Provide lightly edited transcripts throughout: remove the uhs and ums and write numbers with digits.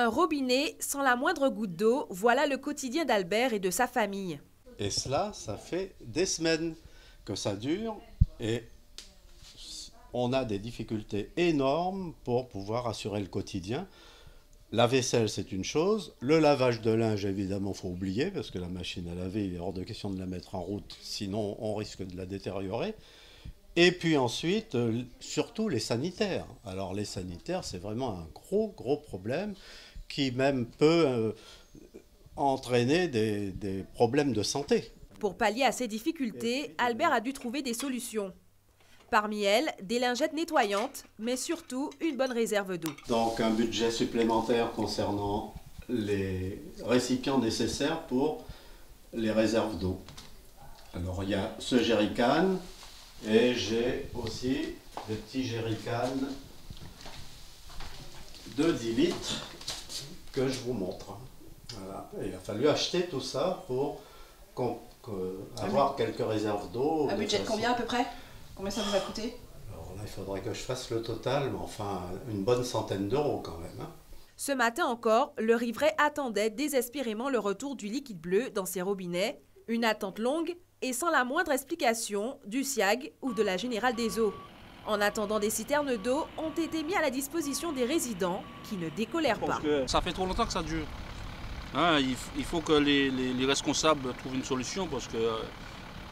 Un robinet sans la moindre goutte d'eau, voilà le quotidien d'Albert et de sa famille. Et cela, ça fait des semaines que ça dure et on a des difficultés énormes pour pouvoir assurer le quotidien. La vaisselle, c'est une chose. Le lavage de linge, évidemment, il faut oublier, parce que la machine à laver, il est hors de question de la mettre en route, sinon on risque de la détériorer. Et puis ensuite, surtout les sanitaires. Alors les sanitaires, c'est vraiment un gros problème qui même peut entraîner des problèmes de santé. Pour pallier à ces difficultés, Albert a dû trouver des solutions. Parmi elles, des lingettes nettoyantes, mais surtout une bonne réserve d'eau. Donc un budget supplémentaire concernant les récipients nécessaires pour les réserves d'eau. Alors il y a ce jerrycan et j'ai aussi des petits jerrycans de 10 litres que je vous montre. Voilà. Et il a fallu acheter tout ça pour avoir quelques réserves d'eau. Un budget de combien à peu près? Combien ça vous a coûté? Alors là, il faudrait que je fasse le total, mais enfin, une bonne centaine d'euros quand même. Hein. Ce matin encore, le riverain attendait désespérément le retour du liquide bleu dans ses robinets. Une attente longue et sans la moindre explication du SIAG ou de la Générale des Eaux. En attendant, des citernes d'eau ont été mises à la disposition des résidents qui ne décolèrent pas. Ça fait trop longtemps que ça dure. Hein, il faut que les responsables trouvent une solution parce que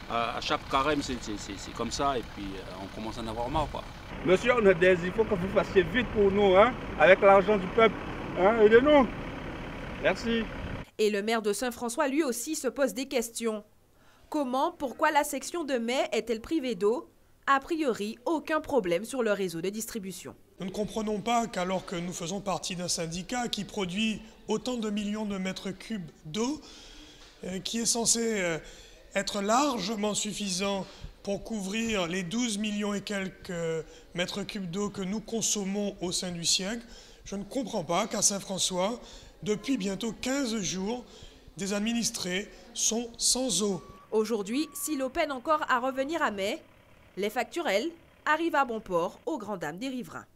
à chaque carême, c'est comme ça et puis on commence à en avoir marre. Quoi. Monsieur Hernandez, il faut que vous fassiez vite pour nous, hein, avec l'argent du peuple. Hein, aidez-nous. Merci. Et le maire de Saint-François, lui aussi, se pose des questions. Comment, pourquoi la section de Mai est-elle privée d'eau? A priori, aucun problème sur le réseau de distribution. Nous ne comprenons pas qu'alors que nous faisons partie d'un syndicat qui produit autant de millions de mètres cubes d'eau, qui est censé être largement suffisant pour couvrir les 12 millions et quelques mètres cubes d'eau que nous consommons au sein du SIAG, je ne comprends pas qu'à Saint-François, depuis bientôt 15 jours, des administrés sont sans eau. Aujourd'hui, si l'eau peine encore à revenir à Mai, les factures, elles, arrivent à bon port aux grandes dames des riverains.